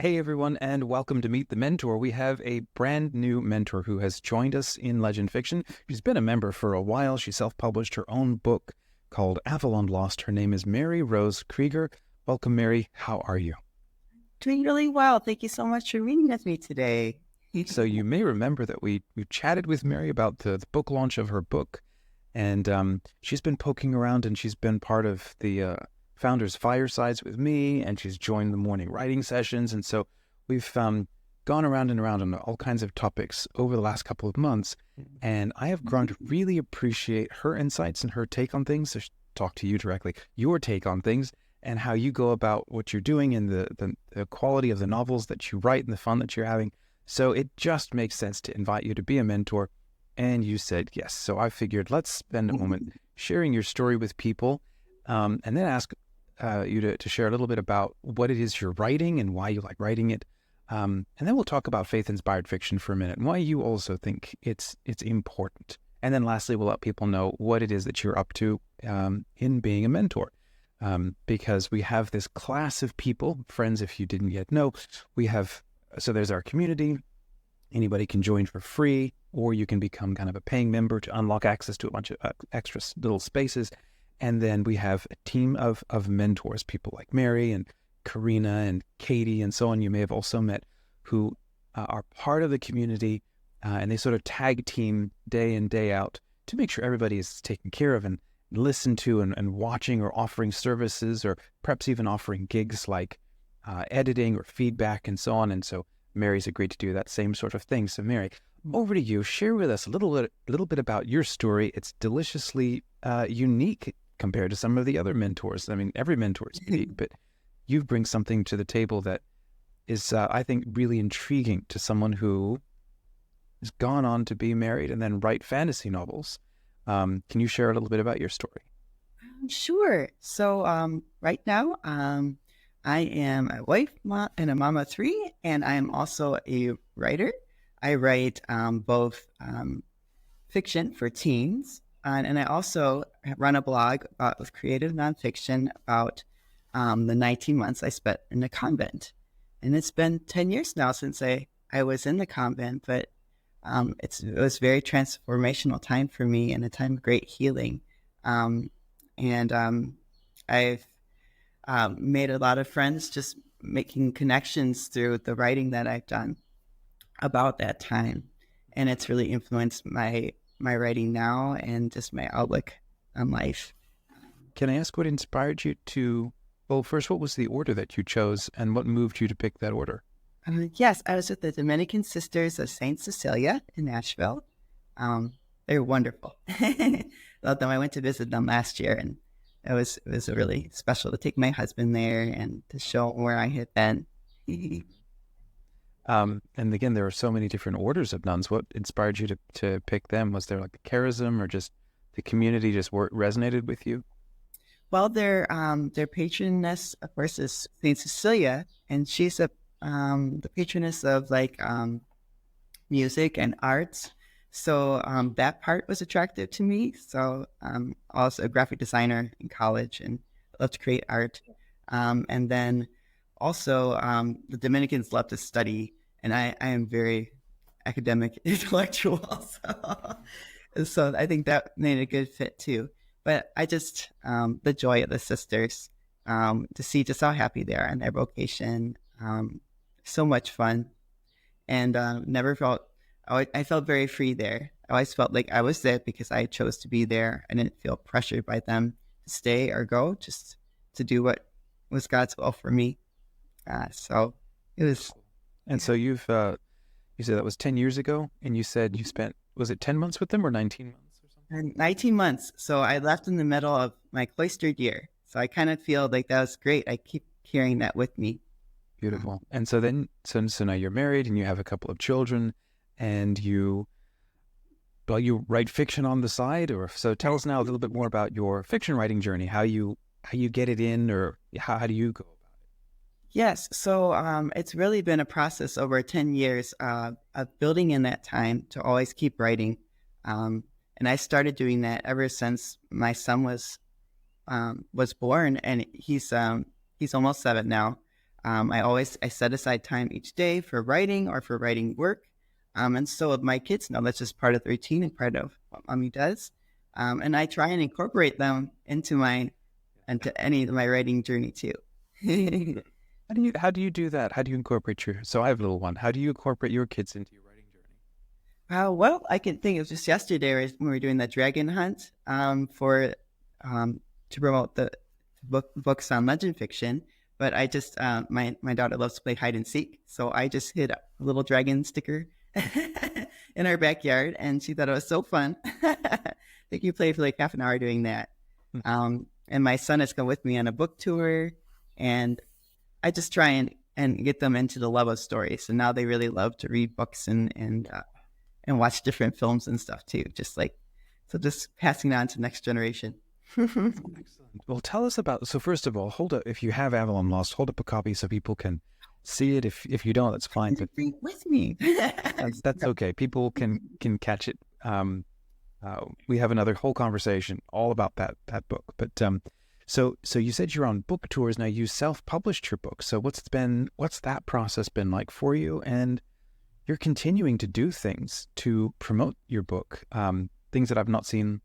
Hey everyone, and welcome to Meet the Mentor. We have a brand new mentor who has joined us in Legend Fiction. She's been a member for a while. She self-published her own book called AVALON Lost. Her name is Mary Rose Kreger. Welcome, Mary. How are you? Doing really well. Thank you so much for meeting with me today. So you may remember that we chatted with Mary about the book launch of her book, and she's been poking around and she's been part of the Founders Firesides with me, and she's joined the morning writing sessions. And so we've gone around and around on all kinds of topics over the last couple of months, and I have grown to really appreciate her insights and her take on things. So talk to you directly, your take on things, and how you go about what you're doing, and the quality of the novels that you write and the fun that you're having. So it just makes sense to invite you to be a mentor. And you said yes. So I figured let's spend a moment sharing your story with people, and then ask you to share a little bit about what it is you're writing and why you like writing it. And then we'll talk about faith-inspired fiction for a minute and why you also think it's important. And then lastly, we'll let people know what it is that you're up to in being a mentor. Because we have this class of people, friends, if you didn't yet know, so there's our community. Anybody can join for free, or you can become kind of a paying member to unlock access to a bunch of extra little spaces. And then we have a team of mentors, people like Mary and Karina and Katie and so on. You may have also met, who are part of the community, and they sort of tag team day in, day out to make sure everybody is taken care of and listened to, and watching or offering services, or perhaps even offering gigs like editing or feedback and so on. And so Mary's agreed to do that same sort of thing. So Mary, over to you. Share with us a little bit about your story. It's deliciously unique compared to some of the other mentors. I mean, every mentor is unique, but you bring something to the table that is, I think, really intriguing to someone who has gone on to be married and then write fantasy novels. Can you share a little bit about your story? Sure. So right now, I am a wife and a mama of three, and I am also a writer. I write both fiction for teens, and I also run a blog with creative nonfiction about the 19 months I spent in the convent. And it's been 10 years now since I was in the convent, but it was a very transformational time for me, and a time of great healing. And I've made a lot of friends just making connections through the writing that I've done about that time. And it's really influenced my writing now and just my outlook on life. Can I ask what inspired you to, well, first, what was the order that you chose, and what moved you to pick that order? Yes, I was with the Dominican Sisters of Saint Cecilia in Nashville. They're wonderful. Love them. I went to visit them last year, and it was really special to take my husband there and to show him where I had been. And again, there are so many different orders of nuns. What inspired you to pick them? Was there like a charism, or just the community just resonated with you? Well, their patroness, of course, is Saint Cecilia, and she's the patroness of music and arts. So that part was attractive to me. So also a graphic designer in college and love to create art. And then also the Dominicans love to study, and I am very academic intellectual. So I think that made a good fit too. But I just, the joy of the sisters, to see just how happy they are in their vocation, so much fun, and I felt very free there. I always felt like I was there because I chose to be there. I didn't feel pressured by them to stay or go, just to do what was God's will for me. So it was. And so you said that was 10 years ago, and you said you spent, was it 10 months with them or 19 months or something? 19 months. So I left in the middle of my cloistered year. So I kind of feel like that was great. I keep carrying that with me. Beautiful. And so then, so now you're married and you have a couple of children, and you write fiction on the side, or so tell us now a little bit more about your fiction writing journey, how you get it in, or how do you go about it? Yes. So it's really been a process over 10 years of building in that time to always keep writing. And I started doing that ever since my son was born, and he's almost 7 now. I set aside time each day for writing or for writing work. And so my kids know that's just part of the routine and part of what mommy does. And I try and incorporate them into any of my writing journey too. How do you do that? How do you incorporate your? So I have a little one. How do you incorporate your kids into your writing journey? Well, I can think it was just yesterday when we were doing the dragon hunt for to promote the books on LegendFiction. But I just my daughter loves to play hide and seek, so I just hid a little dragon sticker in our backyard, and she thought it was so fun. I think you played for like half an hour doing that. And my son has come with me on a book tour, and I just try and get them into the love of stories. So now they really love to read books and watch different films and stuff too. Just passing it on to the next generation. Excellent. Well, tell us about. So first of all, if you have Avalon Lost, hold up a copy so people can see it. If you don't, that's fine. But Bring it with me. that's okay. People can catch it. We have another whole conversation all about that book. But so you said you're on book tours now. You self-published your book. So what's that process been like for you? And you're continuing to do things to promote your book. Things that I've not seen.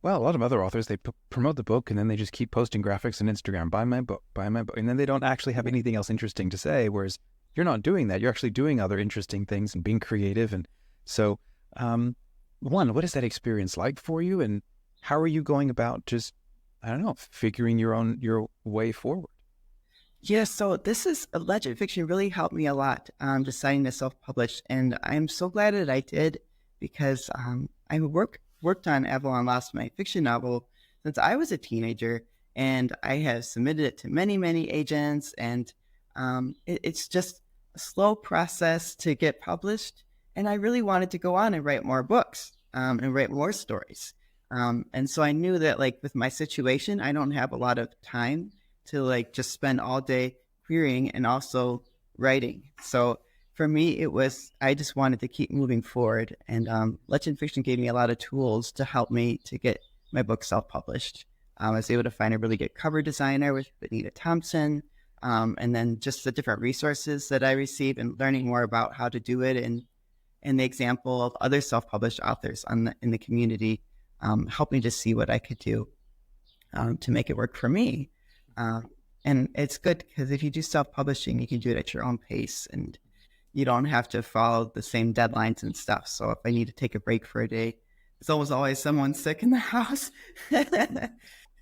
Well, a lot of other authors, they promote the book and then they just keep posting graphics on Instagram. Buy my book. And then they don't actually have anything else interesting to say. Whereas you're not doing that. You're actually doing other interesting things and being creative. And so, one, what is that experience like for you? And how are you going about just, I don't know, figuring your way forward? Yeah, so this is LegendFiction really helped me a lot deciding to self-publish. And I'm so glad that I did because I worked on Avalon Lost, my fiction novel, since I was a teenager, and I have submitted it to many, many agents, and it's just a slow process to get published. And I really wanted to go on and write more books and write more stories. And so I knew that like with my situation, I don't have a lot of time to like just spend all day querying and also writing. So for me, I just wanted to keep moving forward. And LegendFiction gave me a lot of tools to help me to get my book self-published. I was able to find a really good cover designer with Benita Thompson, and then just the different resources that I received and learning more about how to do it and the example of other self-published authors in the community helped me to see what I could do to make it work for me. And it's good because if you do self-publishing, you can do it at your own pace and you don't have to follow the same deadlines and stuff. So if I need to take a break for a day, there's almost always someone sick in the house.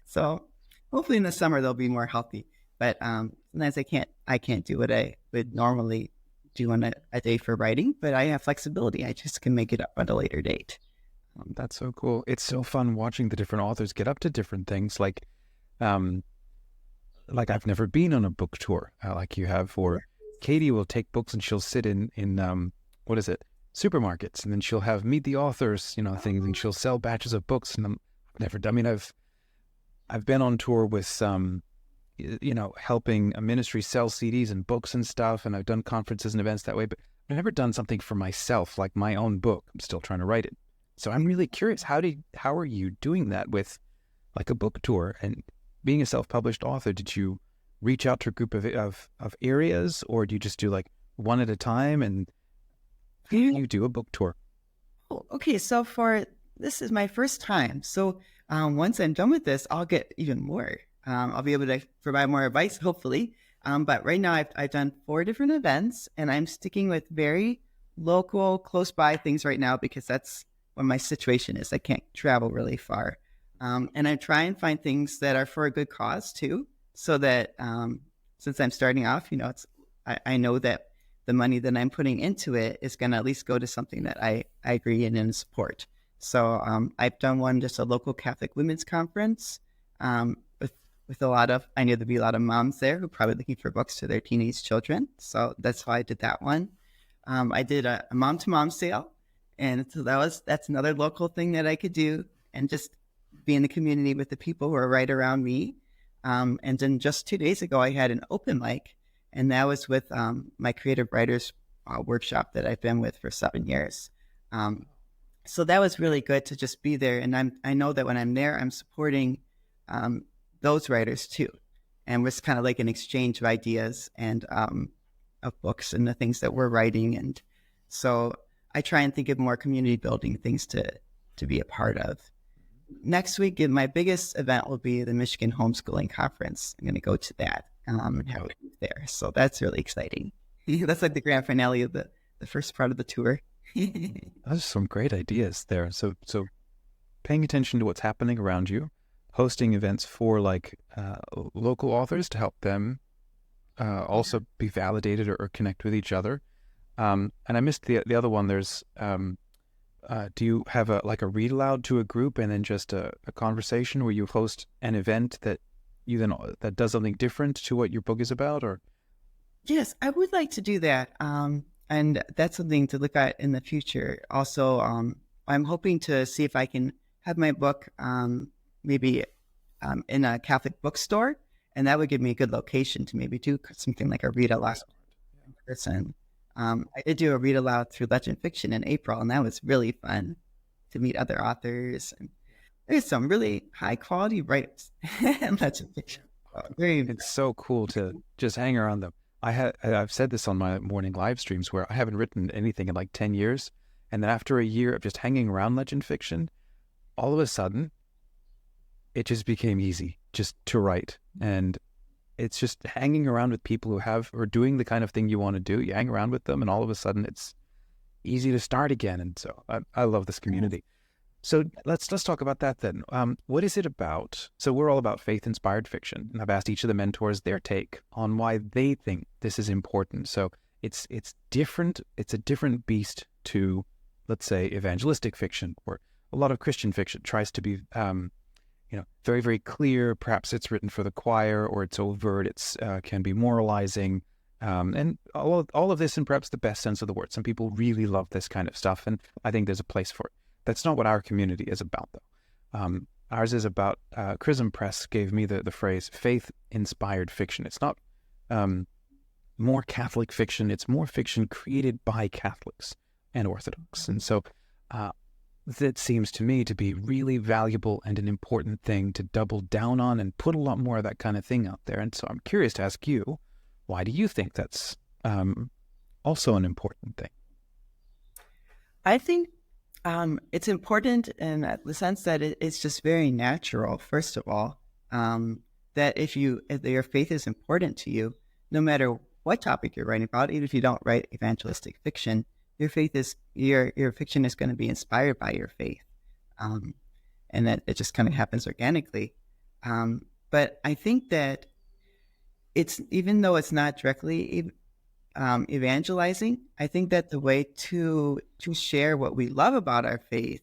So hopefully in the summer they'll be more healthy. But sometimes I can't do what I would normally do on a day for writing, but I have flexibility. I just can make it up at a later date. That's so cool. It's so fun watching the different authors get up to different things. Like I've never been on a book tour like you have, or Katie will take books and she'll sit in what is it, supermarkets, and then she'll have meet the authors, things, and she'll sell batches of books. And I've never done. I mean, I've been on tour with helping a ministry sell CDs and books and stuff, and I've done conferences and events that way, but I've never done something for myself, like my own book. I'm still trying to write it. So I'm really curious, how are you doing that with like a book tour and being a self-published author? Did you reach out to a group of areas, or do you just do like one at a time? And how do you do a book tour? Okay, so this is my first time. So once I'm done with this, I'll get even more. I'll be able to provide more advice, hopefully. But right now I've done 4 different events, and I'm sticking with very local, close by things right now because that's what my situation is. I can't travel really far. And I try and find things that are for a good cause too, so that since I'm starting off, I know that the money that I'm putting into it is going to at least go to something that I agree in and support. So I've done one, just a local Catholic women's conference with a lot of, I knew there'd be a lot of moms there who are probably looking for books to their teenage children. So that's why I did that one. I did a mom-to-mom sale. And so that's another local thing that I could do and just be in the community with the people who are right around me. And then just 2 days ago, I had an open mic, and that was with my creative writers workshop that I've been with for 7 years. So that was really good to just be there. And I know that when I'm there, I'm supporting those writers too. and it's kind of like an exchange of ideas and of books and the things that we're writing. And so I try and think of more community building things to be a part of. Next week, my biggest event will be the Michigan Homeschooling Conference. I'm going to go to that and have a booth there. So that's really exciting. That's like the grand finale of the first part of the tour. Those are some great ideas there. So paying attention to what's happening around you, hosting events for like local authors to help them also be validated or connect with each other. And I missed the other one. There's do you have a read aloud to a group and then just a conversation where you host an event that that does something different to what your book is about? Or Yes, I would like to do that. And that's something to look at in the future. Also, I'm hoping to see if I can have my book maybe in a Catholic bookstore, and that would give me a good location to maybe do something like a read aloud in person. I did do a read aloud through LegendFiction in April, and that was really fun to meet other authors. And there's some really high quality writers in LegendFiction. It's so cool to just hang around them. I've said this on my morning live streams where I haven't written anything in like 10 years. And then after a year of just hanging around LegendFiction, all of a sudden, it just became easy just to write. And it's just hanging around with people who are doing the kind of thing you want to do. You hang around with them and all of a sudden it's easy to start again. And so I love this community. So let's talk about that then. What is it about? So we're all about faith-inspired fiction, and I've asked each of the mentors their take on why they think this is important. So it's different. It's a different beast to, let's say, evangelistic fiction, where a lot of Christian fiction tries to be, very, very clear. Perhaps it's written for the choir, or it's overt. It's can be moralizing, and all of this in perhaps the best sense of the word. Some people really love this kind of stuff, and I think there's a place for it. That's not what our community is about, though. Ours is about, Chrism Press gave me the phrase faith-inspired fiction. It's not more Catholic fiction. It's more fiction created by Catholics and Orthodox. And so that seems to me to be really valuable and an important thing to double down on and put a lot more of that kind of thing out there. And so I'm curious to ask you, why do you think that's also an important thing? I think it's important in the sense that it's just very natural, first of all, that if your faith is important to you, no matter what topic you're writing about, even if you don't write evangelistic fiction, your fiction is going to be inspired by your faith. And that it just kind of happens organically. But I think that even though it's not directly evangelizing, I think that the way to share what we love about our faith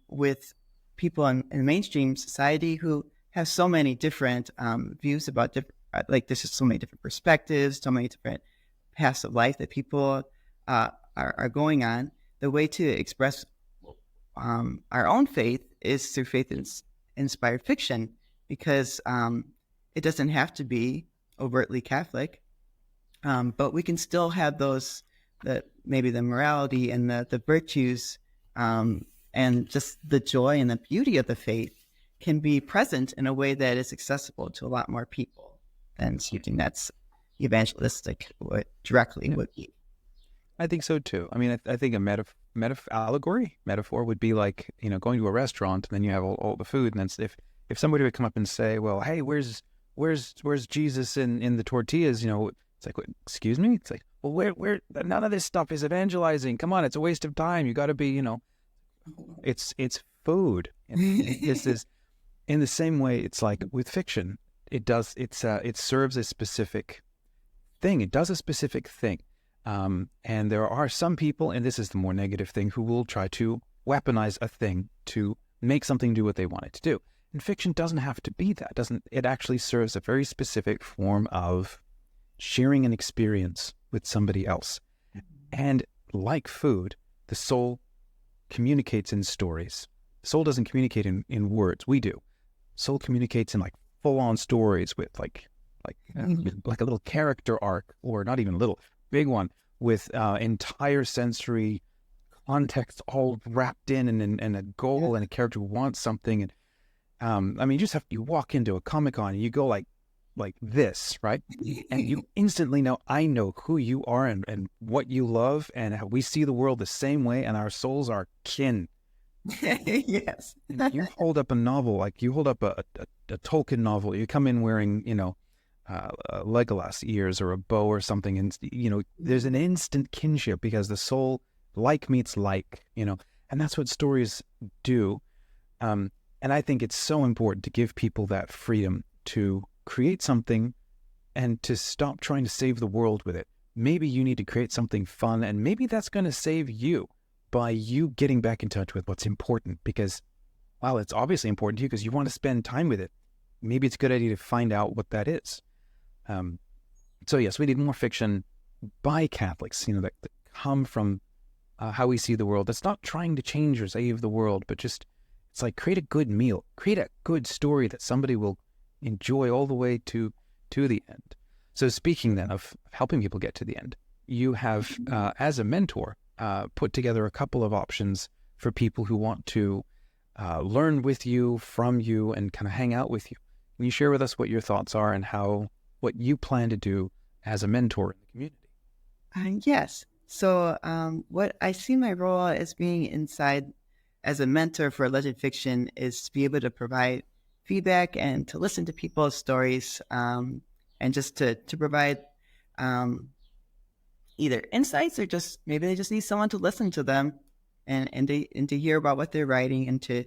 with people in mainstream society who have so many different views about there's just so many different perspectives, so many different paths of life that people are going on. The way to express our own faith is through faith-inspired fiction, because it doesn't have to be overtly Catholic. But we can still have maybe the morality and the virtues and just the joy and the beauty of the faith can be present in a way that is accessible to a lot more people than something that's evangelistic directly would be. I think so too. I mean, I think a metaphor would be like, going to a restaurant and then you have all the food, and then if somebody would come up and say, well, hey, where's Jesus in the tortillas? It's like, excuse me? It's like, well, where none of this stuff is evangelizing. Come on, it's a waste of time. You got to be, it's food. This is in the same way. It's like with fiction, it serves a specific thing. It does a specific thing. And there are some people, and this is the more negative thing, who will try to weaponize a thing to make something do what they want it to do. And fiction doesn't have to be that. It actually serves a very specific form of sharing an experience with somebody else. And like food, the soul communicates in stories. The soul doesn't communicate in words. We do. Soul communicates in like full-on stories with like a little character arc, or not even little, big one, with entire sensory context all wrapped in and a goal and a character who wants something. And you walk into a Comic-Con and you go like like this, right? And you instantly know, I know who you are and what you love and how we see the world the same way, and our souls are kin. Yes. And you hold up a novel, like you hold up a Tolkien novel, you come in wearing, Legolas ears or a bow or something, and, there's an instant kinship because the soul, like meets like, and that's what stories do. And I think it's so important to give people that freedom to create something and to stop trying to save the world with it. Maybe you need to create something fun, and maybe that's going to save you by you getting back in touch with what's important, because, well, it's obviously important to you because you want to spend time with it. Maybe it's a good idea to find out what that is. So yes, we need more fiction by Catholics, that come from how we see the world. That's not trying to change or save the world, but just, it's like, create a good meal, create a good story that somebody will enjoy all the way to the end. So speaking then of helping people get to the end, you have, as a mentor, put together a couple of options for people who want to learn with you, from you, and kind of hang out with you. Can you share with us what your thoughts are and what you plan to do as a mentor in the community? Yes. So what I see my role as being inside as a mentor for Legend Fiction is to be able to provide feedback and to listen to people's stories, and just to provide either insights, or just maybe they just need someone to listen to them and to hear about what they're writing, and to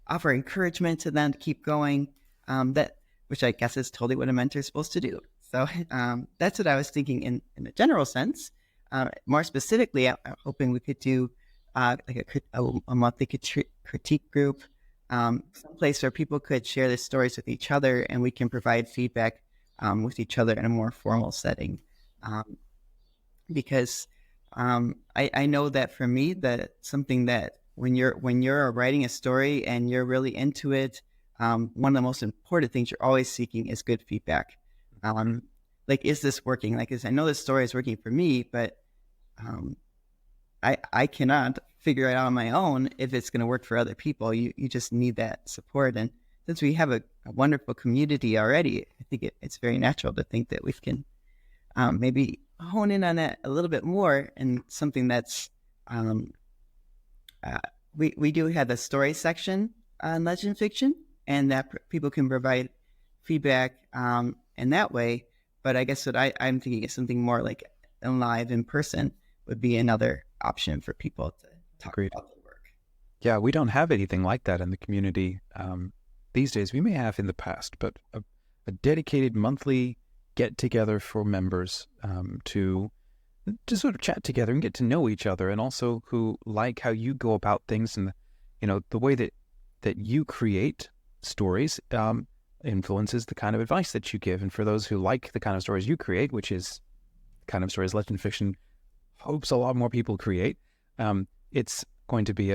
offer encouragement to them to keep going. Which I guess is totally what a mentor is supposed to do. So that's what I was thinking in a general sense. More specifically, I'm hoping we could do like a monthly critique group, some place where people could share their stories with each other, and we can provide feedback with each other in a more formal setting. Because I know that for me, that something that when you're writing a story and you're really into it, one of the most important things you're always seeking is good feedback. Like, is this working? Like, I know this story is working for me, but I cannot figure it out on my own if it's going to work for other people. You just need that support. And since we have a wonderful community already, I think it's very natural to think that we can maybe hone in on that a little bit more. And something that's we do have a story section on Legend Fiction, and that people can provide feedback in that way. But I guess what I'm thinking is something more like live in person would be another option for people to talk about the work. Yeah, we don't have anything like that in the community these days. We may have in the past, but a dedicated monthly get-together for members to sort of chat together and get to know each other, and also who like how you go about things, and the way that you create stories influences the kind of advice that you give. And for those who like the kind of stories you create, which is the kind of stories Legend Fiction hopes a lot more people create, it's going to be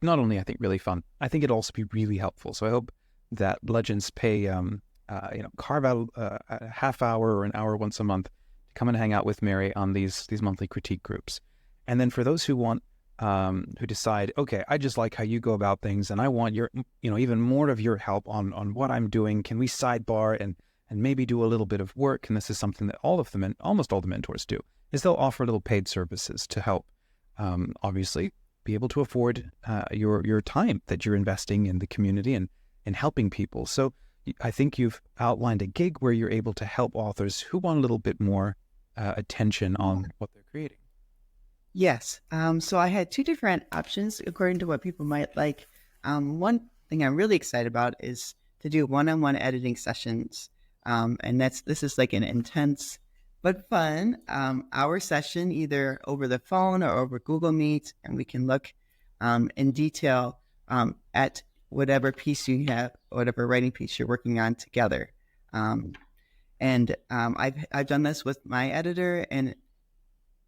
not only, I think, really fun, I think it'll also be really helpful. So I hope that Legends pay carve out a half hour or an hour once a month to come and hang out with Mary on these monthly critique groups. And then for those who want who decide, okay, I just like how you go about things, and I want your, even more of your help on what I'm doing. Can we sidebar and maybe do a little bit of work? And this is something that almost all the mentors do, is they'll offer little paid services to help, obviously, be able to afford your time that you're investing in the community and helping people. So I think you've outlined a gig where you're able to help authors who want a little bit more attention on what they're creating. Yes. So I had two different options according to what people might like. One thing I'm really excited about is to do one-on-one editing sessions. And this is like an intense but fun hour session, either over the phone or over Google Meet. And we can look in detail at whatever piece you have, whatever writing piece you're working on together. And I've done this with my editor, and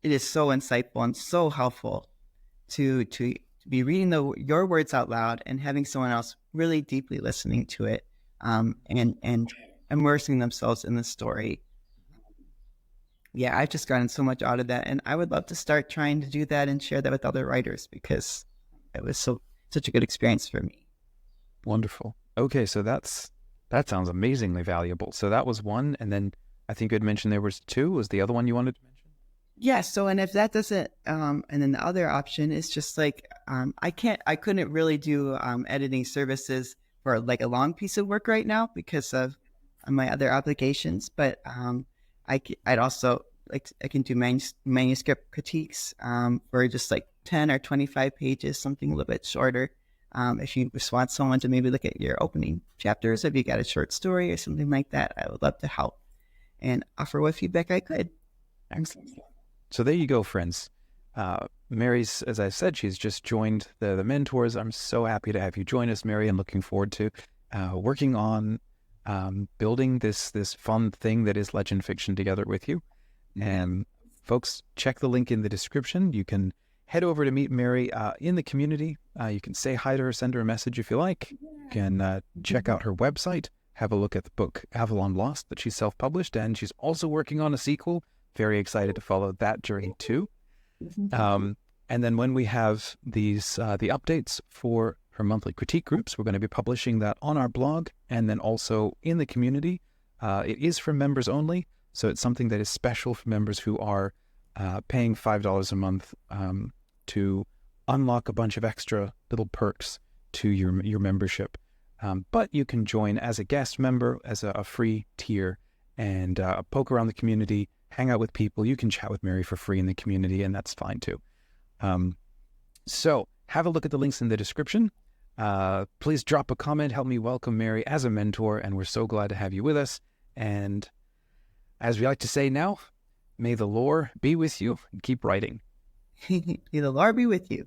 it is so insightful and so helpful to be reading your words out loud and having someone else really deeply listening to it, and immersing themselves in the story. Yeah, I've just gotten so much out of that, and I would love to start trying to do that and share that with other writers, because it was such a good experience for me. Wonderful. Okay, so that's That sounds amazingly valuable. So that was one, and then I think you had mentioned there was two. Was the other one you wanted to mention? Yeah. So, and if that doesn't, and then the other option is just like, I couldn't really do editing services for like a long piece of work right now because of my other obligations. But I'd also like, I can do manuscript critiques for just like 10 or 25 pages, something a little bit shorter. If you just want someone to maybe look at your opening chapters, if you got a short story or something like that, I would love to help and offer what feedback I could. Excellent. So there you go, friends. Mary's, as I said, she's just joined the mentors. I'm so happy to have you join us, Mary, and looking forward to working on building this fun thing that is Legend Fiction together with you. And folks, check the link in the description. You can head over to meet Mary in the community. You can say hi to her, send her a message if you like. You can check out her website, have a look at the book AVALON LOST that she self-published, and she's also working on a sequel. Very excited to follow that journey too. And then when we have these the updates for her monthly critique groups, we're going to be publishing that on our blog and then also in the community. It is for members only, so it's something that is special for members who are paying $5 a month to unlock a bunch of extra little perks to your membership. But you can join as a guest member, as a free tier, and poke around the community, hang out with people. You can chat with Mary for free in the community, and that's fine too. So have a look at the links in the description. Please drop a comment, help me welcome Mary as a mentor, and we're so glad to have you with us. And as we like to say now, may the lore be with you and keep writing. May the Lord be with you.